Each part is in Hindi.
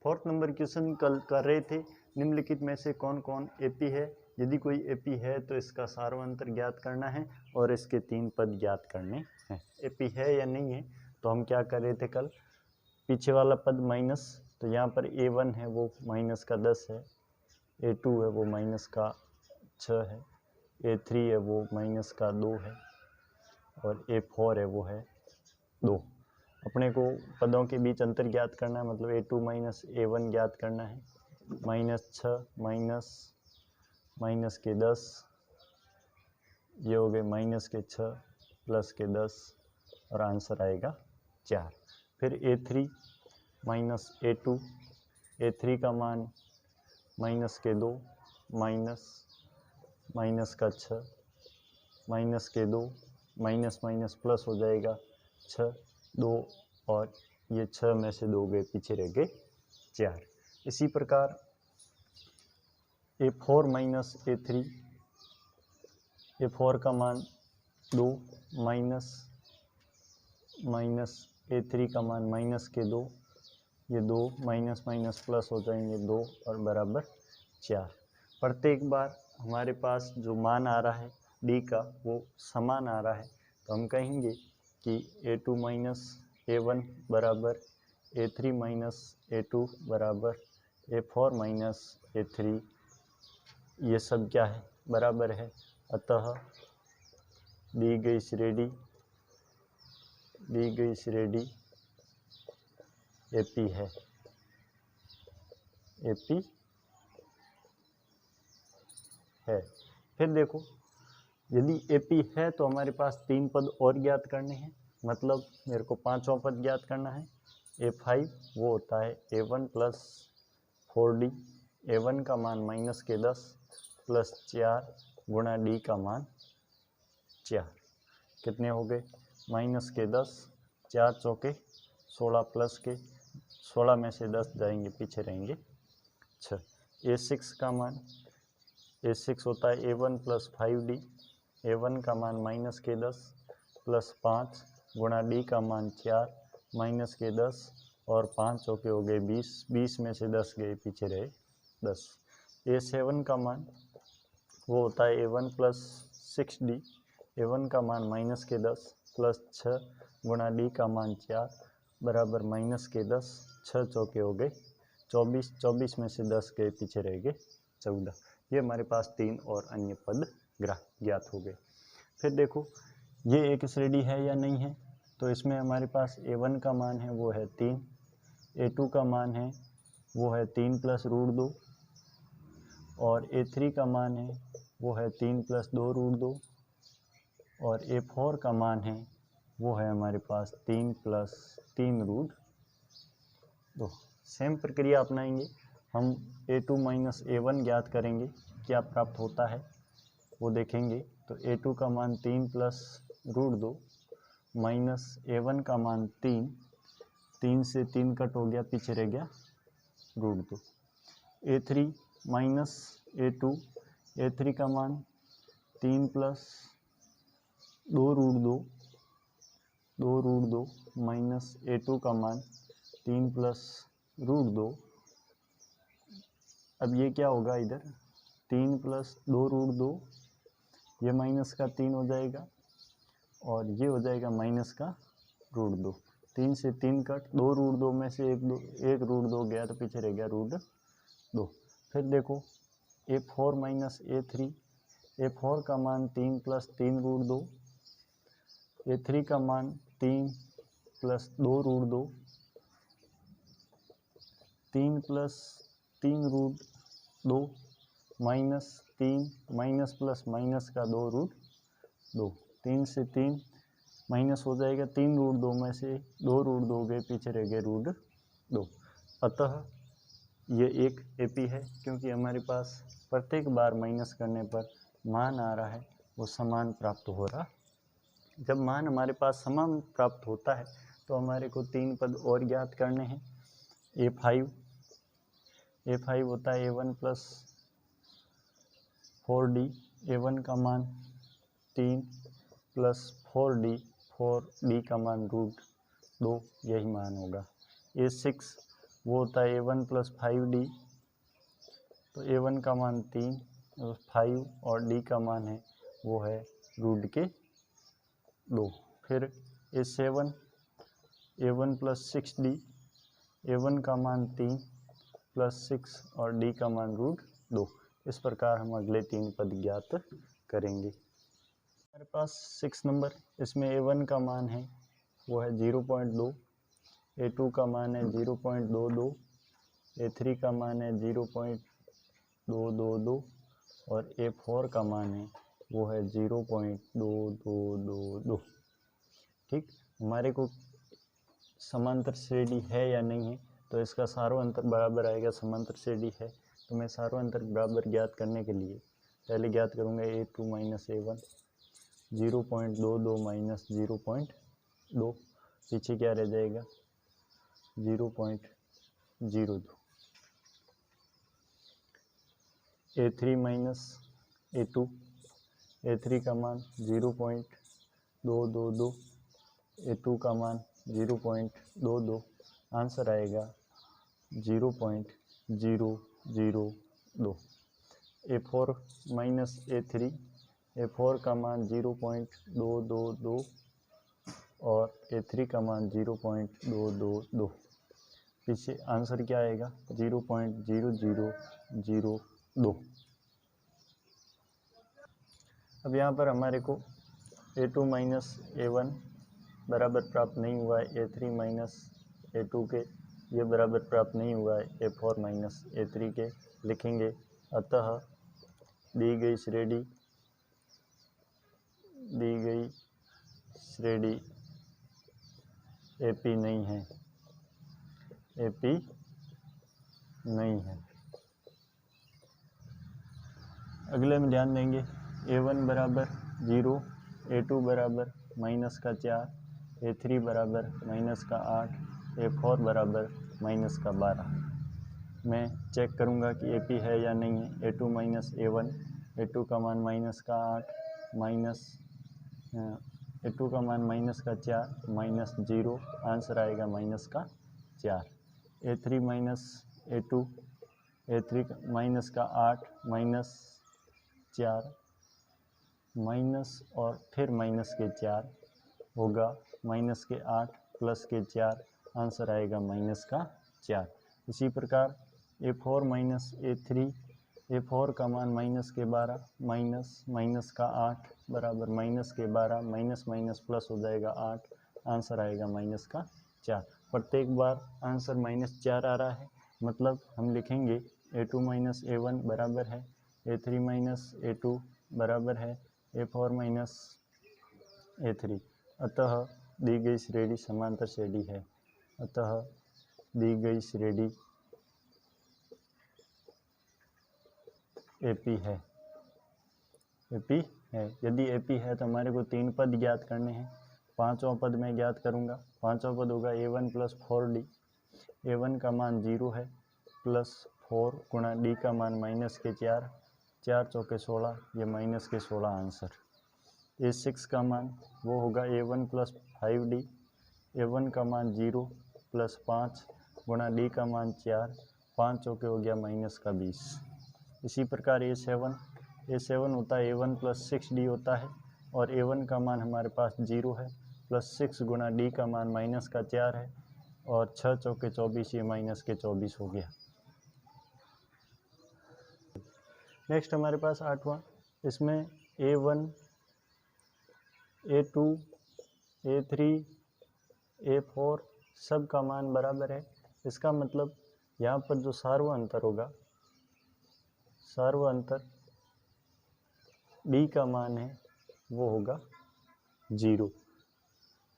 फोर्थ नंबर क्वेश्चन कल कर रहे थे, निम्नलिखित में से कौन कौन एपी है। यदि कोई एपी है तो इसका सार्वंतर ज्ञात करना है और इसके 3 पद ज्ञात करने हैं। एपी है या नहीं है तो हम क्या कर रहे थे कल, पीछे वाला पद माइनस, तो यहाँ पर A1 है वो माइनस का 10 है, A2 है वो माइनस का 6 है, A3 है वो माइनस का 2 है और A4 है वो है 2। अपने को पदों के बीच अंतर ज्ञात करना है, मतलब A2 माइनस A1 ज्ञात करना है। -6 माइनस के 10, ये हो गए -6 प्लस के 10 और आंसर आएगा 4। फिर A3 माइनस A2, A3 का मान -2 माइनस का 6 माइनस के 2, माइनस माइनस प्लस हो जाएगा 6 2 और ये 6 में से 2 गए, पीछे रह गए 4। इसी प्रकार A4 माइनस A3, A4 का मान 2 माइनस A3 का मान माइनस के 2, ये 2 माइनस माइनस प्लस हो जाएंगे 2 और बराबर 4। प्रत्येक बार हमारे पास जो मान आ रहा है D का वो समान आ रहा है, तो हम कहेंगे कि A2 माइनस A1 बराबर A3 माइनस A2 बराबर A4 माइनस A3, ये सब क्या है, बराबर है। अतः दी गई श्रेणी एपी है, एपी है। फिर देखो, यदि एपी है तो हमारे पास 3 पद और ज्ञात करने हैं, मतलब मेरे को 5वां पद ज्ञात करना है। A5 वो होता है A1 प्लस 4D, A1 का मान माइनस के 10 प्लस 4 गुणा D का मान 4, कितने हो गए, माइनस के 10, 4 चौके 16 प्लस के 16 में से 10 जाएंगे, पीछे रहेंगे 6। A6 का मान, A6 होता है A1 प्लस 5D, A1 का मान माइनस के 10 प्लस 5 गुणा D का मान 4 माइनस के 10 और 5 चौके हो गए 20, 20 में से 10 गए, पीछे रहे 10। A7 का मान वो होता है A1 प्लस 6D, A1 का मान माइनस के 10 प्लस 6 गुणा D का मान 4 बराबर माइनस के 10, 6 चौके हो गए 24, 24 में से 10 गए, पीछे रह गए 14। ये हमारे पास 3 और अन्य पद ज्ञात हो गए। फिर देखो ये एक श्रेणी है या नहीं है, तो इसमें हमारे पास A1 का मान है वो है 3, A2 का मान है वो है 3 प्लस रूट 2 और A3 का मान है वो है 3 प्लस 2 रूट 2 और A4 का मान है वो है हमारे पास 3 प्लस 3 रूट 2। सेम प्रक्रिया अपनाएंगे, हम A2 माइनस A1 ज्ञात करेंगे, क्या प्राप्त होता है वो देखेंगे। तो A2 का मान 3 प्लस रूट 2 माइनस A1 का मान 3, 3 से 3 कट हो गया, पीछे रह गया root 2। A3 minus A2, A3 का मान 3 प्लस 2 रूट 2 माइनस A2 का मान 3 प्लस रूट 2। अब ये क्या होगा, इधर 3 प्लस 2 रूट 2, ये माइनस का 3 हो जाएगा और ये हो जाएगा माइनस का रूट 2। 3 से 3 कट, 2 रूट 2 में से एक रूट 2 गया तो पीछे रह गया रूट 2। फिर देखो A4 माइनस A3, A4 का मान 3 प्लस 3 रूट 2, A3 का मान 3 plus 2 root 2, 3 plus 3 root 2 minus 3 minus plus minus का 2 रूट 2। 3 से 3 माइनस हो जाएगा, 3 रूट 2 में से 2 रूट 2 गए, पीछे रह गए रूट 2। अतः ये एक एपी है, क्योंकि हमारे पास प्रत्येक बार माइनस करने पर मान आ रहा है वो समान प्राप्त हो रहा। जब मान हमारे पास समान प्राप्त होता है तो हमारे को 3 पद और ज्ञात करने हैं। A5 होता है A1 प्लस 4D, A1 का मान 3 प्लस 4D का मान रूट 2, यही मान होगा। A6 वो होता है A1 प्लस 5D। तो A1 का मान 3, 5 और D का मान है वो है रूट के 2। फिर A7 A1 plus 6D, A1 का मान 3 प्लस 6 और D का मान रूट 2। इस प्रकार हम अगले 3 पद ज्ञात करेंगे। हमारे पास 6 नंबर, इसमें A1 का मान है वो है 0.2, A2 का मान है 0.22, A3 का मान है 0.222 और A4 का मान है वो है 0.2222। ठीक, हमारे को समांतर श्रेणी है या नहीं है, तो इसका सारों अंतर बराबर आएगा। समांतर श्रेणी है तो मैं सारों अंतर बराबर ज्ञात करने के लिए पहले ज्ञात करूँगा A2 माइनस A1, 0.22 माइनस 0.2, पीछे क्या रह जाएगा 0.02। A3 माइनस A2, A3 का मान 0.222, A2 का मान 0.22, आंसर आएगा 0.002। A4 माइनस A3, A4 का मान 0.222 और A3 का मान 0.222, पीछे आंसर क्या आएगा 0.0002। अब यहाँ पर हमारे को A2 माइनस A1 बराबर प्राप्त नहीं हुआ है, A3 माइनस A2 के ये बराबर प्राप्त नहीं हुआ है A4 माइनस A3 के, लिखेंगे अतः दी गई श्रेणी AP नहीं है, AP नहीं है। अगले में ध्यान देंगे A1 बराबर 0, A2 बराबर माइनस का 4, A3 बराबर माइनस का 8, A4 बराबर माइनस का 12। मैं चेक करूंगा कि AP है या नहीं है। A2 माइनस A1, A2 का मान माइनस का 8 माइनस A2 का मान माइनस का 4 माइनस 0, आंसर आएगा माइनस का 4। A3 minus A2, A3 minus का 8 माइनस 4 माइनस और फिर माइनस के 4 होगा माइनस के 8 प्लस के 4, आंसर आएगा माइनस का 4। इसी प्रकार A4 माइनस A3, A4 का मान माइनस के 12 माइनस माइनस का 8 बराबर माइनस के 12, माइनस माइनस प्लस हो जाएगा 8, आंसर आएगा माइनस का 4। प्रत्येक बार आंसर -4 आ रहा है, मतलब हम लिखेंगे A2 माइनस A1 बराबर है A3 माइनस A2 बराबर है A4 माइनस A3। अतः दी गई श्रेणी समांतर श्रेणी है। अतः दी गई श्रेणी AP है। AP है। यदि AP है तो हमारे को 3 पद ज्ञात करने हैं। पांचवा पद मैं ज्ञात करूँगा। पांचवा पद होगा A1 प्लस 4D। A1 का मान 0 है प्लस 4 गुणा D का मान माइनस के 4, 4 चौके 16, ये माइनस के 16 आंसर। A6 का मान वो होगा A1 प्लस 5D। A1 का मान 0 प्लस 5 गुणा D का मान 4, 5 चौके हो गया माइनस का 20। इसी प्रकार A7 होता है A1 प्लस 6D होता है और A1 का मान हमारे पास 0 है प्लस 6 गुणा D का मान माइनस का 4 है और 6 चौके 24, ये माइनस के 24 हो गया। नेक्स्ट हमारे पास 8वां, इसमें A1, A2, A3, A4 सब का मान बराबर है। इसका मतलब यहाँ पर जो सार्व अंतर होगा, सार्व अंतर D का मान है वो होगा 0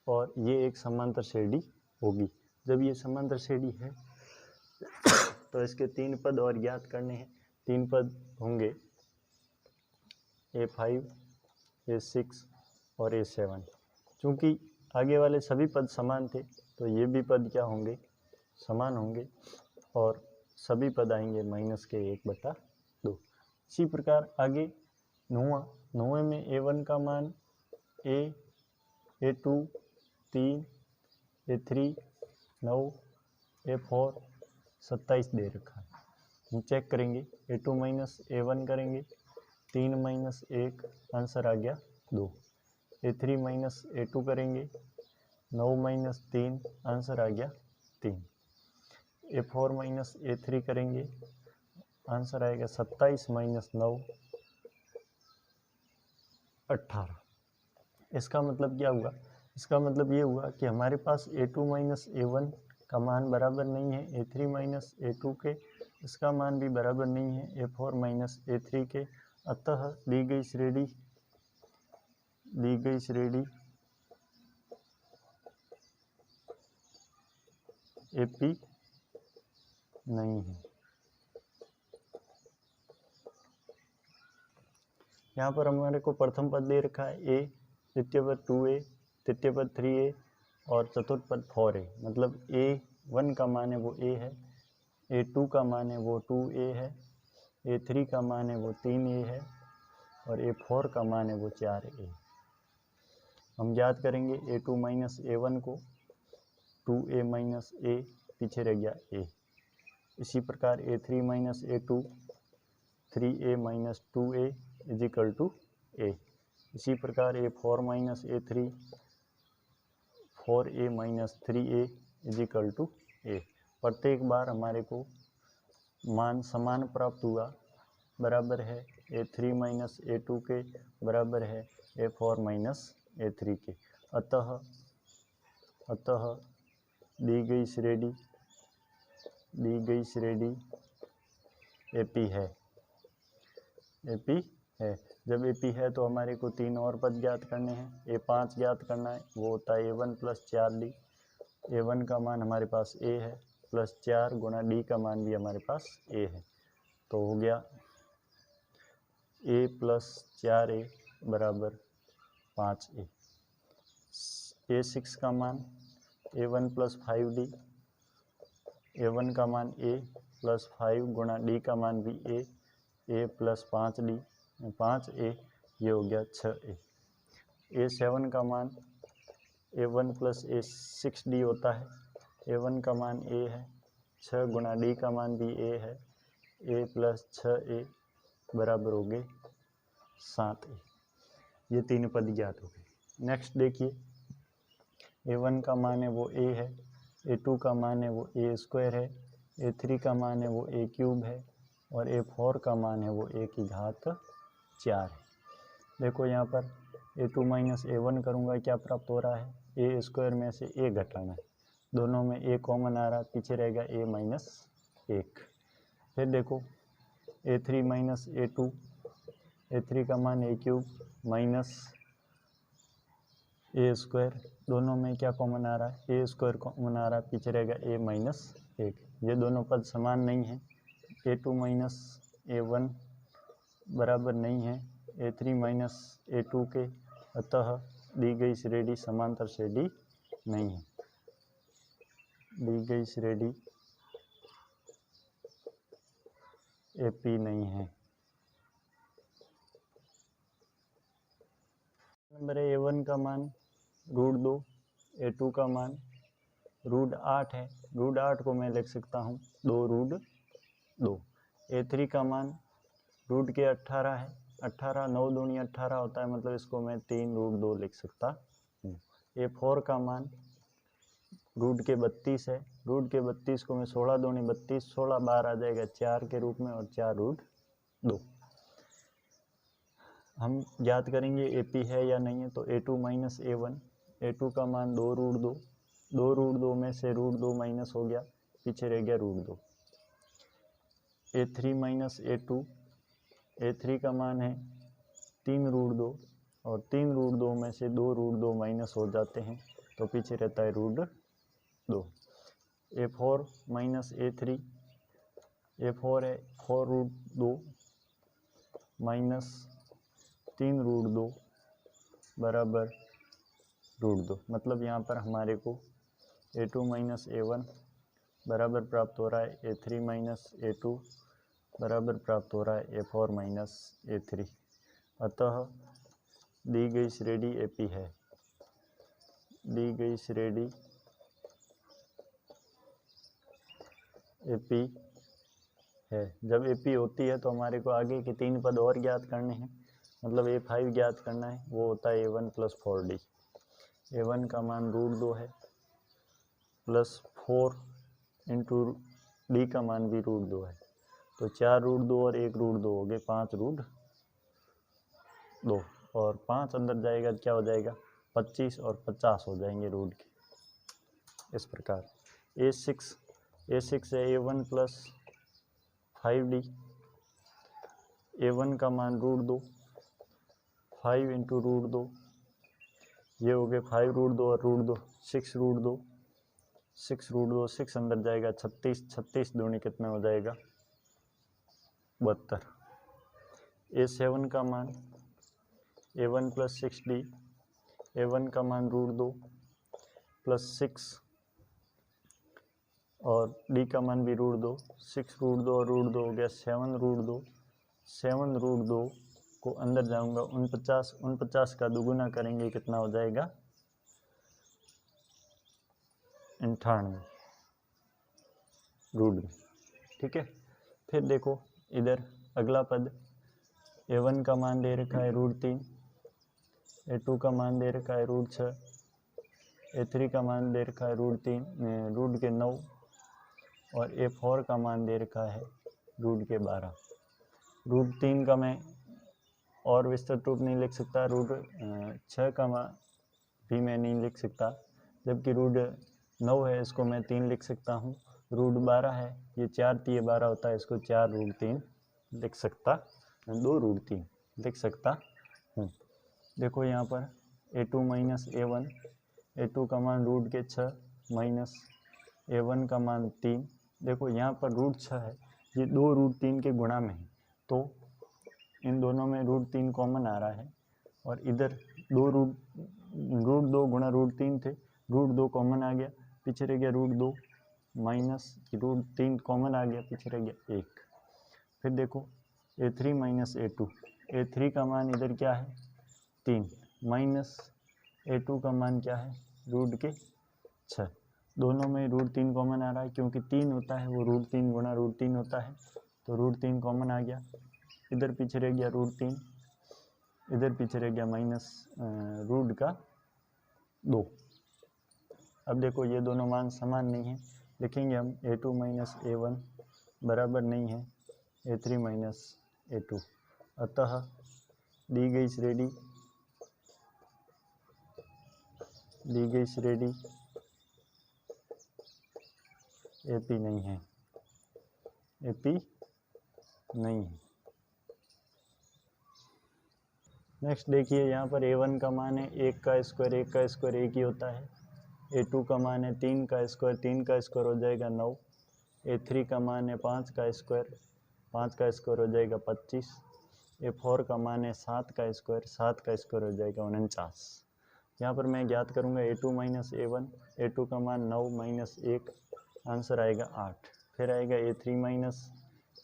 और ये एक समांतर श्रेणी होगी। जब ये समांतर श्रेणी है तो इसके 3 पद और ज्ञात करने हैं। 3 पद होंगे A5, A6 और A7। चूँकि आगे वाले सभी पद समान थे तो ये भी पद क्या होंगे, समान होंगे और सभी पद आएंगे माइनस के 1/2। इसी प्रकार आगे 9वें में A1 का मान A2 3, A3 9, A4 27 दे रखा है। हम चेक करेंगे, A2 माइनस A1 करेंगे, 3 माइनस 1, आंसर आ गया 2। A3 माइनस A2 करेंगे, 9 माइनस 3, आंसर आ गया 3। A4 माइनस A3 करेंगे, आंसर आएगा 27 माइनस 9, 18। इसका मतलब क्या हुआ? इसका मतलब ये हुआ कि हमारे पास A2 माइनस A1 का मान बराबर नहीं है A3 माइनस A2 के, इसका मान भी बराबर नहीं है A4 माइनस A3 के। अतः दी गई श्रेणी AP नहीं है। यहाँ पर हमारे को प्रथम पद दे रखा है A, द्वितीय पद 2A, तृतीय पद 3A और चतुर्थ पद 4A। मतलब A1 का मान है वो A है, A2 का मान है वो 2A है, A3 का मान है वो 3A है और A4 का मान है वो 4A। हम याद करेंगे A2 माइनस A1 को, 2A माइनस A, पीछे रह गया A। इसी प्रकार A3 minus A2, 3A minus 2A is equal to A। इसी प्रकार A4 minus A3, 4A minus 3A is equal to A। प्रत्येक बार हमारे को मान समान प्राप्त हुआ, बराबर है A3 माइनस A2 के, बराबर है A4 माइनस A3 के। अतः दी गई श्रेणी AP है। जब AP है तो हमारे को 3 और पद ज्ञात करने हैं। A5 ज्ञात करना है, वो होता है A1 प्लस 4D। A1 का मान हमारे पास A है, प्लस 4 गुणा D का मान भी हमारे पास A है, तो हो गया A प्लस 4A बराबर 5A। A6 का मान A1 प्लस 5D, A1 का मान A प्लस 5 गुणा D का मान भी A प्लस 5D, 5A, ये हो गया 6A। A7 का मान A1 प्लस A6D होता है, A1 का मान A है, 6 गुणा D का मान भी A है, A प्लस 6A बराबर हो गए 7A। ये 3 पद ज्ञात हो गए। नेक्स्ट देखिए, A1 का मान है वो A है, A2 का मान है वो A स्क्वायर है, A3 का मान है वो A क्यूब है और A4 का मान है वो A की घात 4 है। देखो यहाँ पर A2 माइनस A1 करूँगा, क्या प्राप्त हो रहा है? A स्क्वायर में से A घटाना है, दोनों में A कॉमन आ रहा है, पीछे रहेगा A माइनस 1। फिर देखो A3 माइनस A2, A3 का मान A cube minus A square, दोनों में क्या कॉमन आ रहा है? A स्क्वायर कॉमन आ रहा है, पीछे रहेगा A माइनस 1। ये दोनों पद समान नहीं हैं। A2 माइनस A1 बराबर नहीं है A3 माइनस A2 के। अतः दी गई श्रेणी समांतर श्रेणी नहीं है। दी गई श्रेणी AP नहीं है। नंबर है A1 का मान √2, A2 का मान √8 है। √8 को मैं लिख सकता हूँ 2√2। A3 का मान रूट के 18 है, 18 9 दूनी 18 होता है, मतलब इसको मैं 3√2 लिख सकता हूँ। A4 का मान रूट के 32 है, रूट के 32 को मैं 16 दूनी 32, 16 बार आ जाएगा 4 के रूप में और 4√2। हम याद करेंगे AP है या नहीं है, तो A2 माइनस A1, A2 का मान 2√2, 2√2 में से √2 माइनस हो गया, पीछे रह गया √2। A3 माइनस A2, A3 का मान है 3√2 और 3√2 में से 2√2 माइनस हो जाते हैं, तो पीछे रहता है √2। A4 माइनस A3, A4 है 4√2 माइनस 3√2 बराबर √2। मतलब यहाँ पर हमारे को A2 माइनस A1 बराबर प्राप्त हो रहा है A3 माइनस A2 बराबर प्राप्त हो रहा है A4 माइनस A3। अतः दी गई श्रेणी AP है। दी गई श्रेणी ए पी है। जब ए पी होती है तो हमारे को आगे के 3 पद और ज्ञात करने हैं, मतलब A5 ज्ञात करना है, वो होता है A1 + 4D। A1 का मान √2 है प्लस 4 इंटू D का मान भी √2 है, तो 4 √2 और 1 √2 हो गए 5 √2, और 5 अंदर जाएगा क्या हो जाएगा 25 और 50 हो जाएंगे रूट के। इस प्रकार A6 है A1 + 5D। A1 का मान √2, 5 इंटू √2, ये हो गए 5 √2 और √2 6 √2, 6 अंदर जाएगा 36, 36 दूनी कितना हो जाएगा 72। A7 का मान A1 + 6D, A1 का मान √2 प्लस 6 और D का मान भी √2, 6 √2 और √2 हो गया 7 √2, 7 √2 को अंदर जाऊंगा 49 का दुगुना करेंगे कितना हो जाएगा 98 √2। ठीक है, फिर देखो इधर अगला पद A1 का मान दे रखा है √3, A2 का मान दे रखा है √6, A3 का मान दे रखा है √9 और A4 का मान दे रखा है √12। √3 का मैं और विस्तृत रूप नहीं लिख सकता, √6 का मान भी मैं नहीं लिख सकता, जबकि √9 है इसको मैं 3 लिख सकता हूँ, √12 है ये 4 × 12 होता है, इसको 4 √3 लिख सकता, 2 √3 लिख सकता हूँ। देखो यहाँ पर A2 - A1, A2 का मान √6 माइनस A1 का मान 3। देखो यहाँ पर √6 है, ये 2 √3 के गुणा में है, तो इन दोनों में √3 कॉमन आ रहा है, और इधर 2 √2 गुणा √3 थे, √2 कॉमन आ गया, पीछे रह गया √2 माइनस √3 कॉमन आ गया, पीछे रह गया 1। फिर देखो A3 - A2, A3 का मान इधर क्या है 3 माइनस A2 का मान क्या है √6, दोनों में √3 कॉमन आ रहा है, क्योंकि 3 होता है वो √3 गुणा √3 होता है, तो √3 कॉमन आ गया, इधर पीछे रह गया √3, इधर पीछे रह गया माइनस √2। अब देखो ये दोनों मान समान नहीं है, लिखेंगे हम A2 - A1 बराबर नहीं है A3 - A2, अतः दी गई श्रेणी AP नहीं है, AP नहीं है। नेक्स्ट देखिए यहाँ पर A1 का मान है 1 का स्क्वायर, 1 का स्क्वायर 1 ही होता है, A2 का मान है 3 का स्क्वायर, 3 का स्क्वायर हो जाएगा 9, A3 का मान है 5 का स्क्वायर, 5 का स्क्वायर हो जाएगा 25, A4 का मान है 7 का स्क्वायर, 7 का स्क्वायर हो जाएगा 49। यहाँ पर मैं ज्ञात करूँगा A2 - A1, A2 का मान 9 माइनस 1, आंसर आएगा 8। फिर आएगा A3 -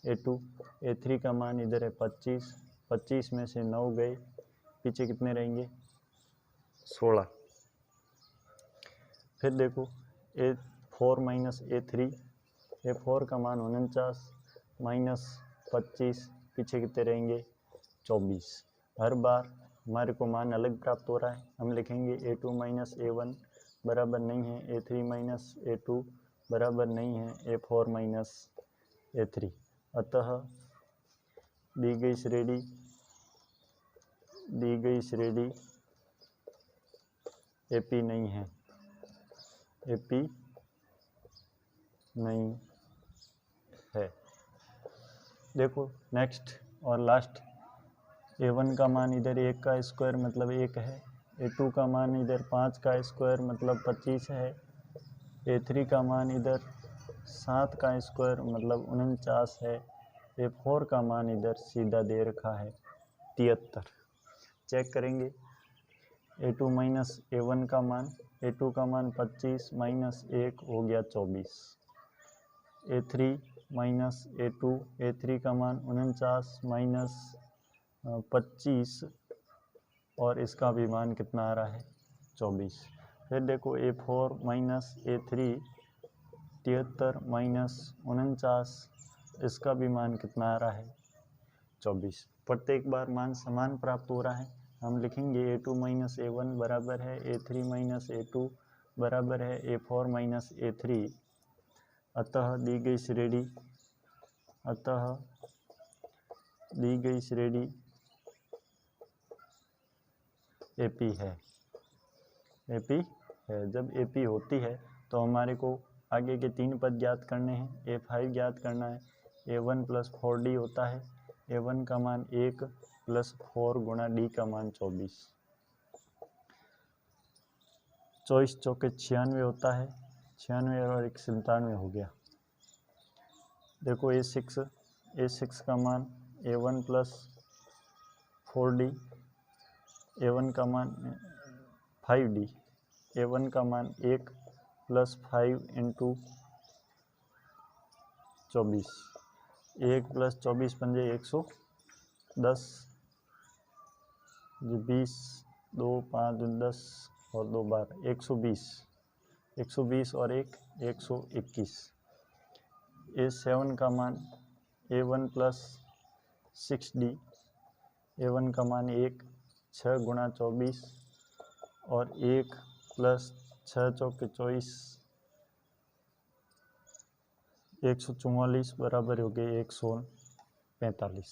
A2, A3 का मान इधर है 25, 25 में से 9 गए, पीछे कितने रहेंगे 16। फिर देखो A4 - A3, A4 का मान 49 माइनस 25, पीछे कितने रहेंगे 24। हर बार हमारे को मान अलग प्राप्त हो रहा है, हम लिखेंगे A2 - A1 बराबर नहीं है A3 - A2 बराबर नहीं है A4 - A3, अतः दी गई श्रेणी AP नहीं है, AP नहीं है। देखो नेक्स्ट और लास्ट, A1 का मान इधर 1 का स्क्वायर मतलब 1 है, A2 का मान इधर 5 का स्क्वायर मतलब 25 है, A3 का मान इधर 7 का स्क्वायर मतलब 49 है, A4 का मान इधर सीधा दे रखा है 73। चेक करेंगे A2 - A1 का मान, A2 का मान 25 माइनस 1 हो गया 24, A3 - A2, A3 का मान 49 माइनस 25 और इसका भी मान कितना आ रहा है 24। फिर देखो A4 - A3 73 माइनस 49, इसका भी मान कितना आ रहा है 24। प्रत्येक बार मान समान प्राप्त हो रहा है। हम लिखेंगे A2 माइनस A1 बराबर है A3 माइनस A2 बराबर है A4 माइनस A3। अतः दी गई श्रेणी AP है। जब AP होती है तो हमारे को आगे के 3 पद ज्ञात करने हैं। A5 ज्ञात करना है। A1 प्लस 4D होता है। A1 का मान 1 प्लस 4 गुणा D का मान 24। 24 चौके 96 होता है। 96 और 1 97 हो गया। देखो A6 का मान A1 प्लस 4D, A1 का मान 5D, A1 का मान 1 प्लस 5 इंटू 24। 1 प्लस 24 पंजे 110, 20, 2 5 10 और 2 12, 120 और 1 121। A7 का मान A1 प्लस 6D, A1 का मान 1 6 गुणा 24 और 1 प्लस 6 चौके 24, 144 बराबर हो गए 145।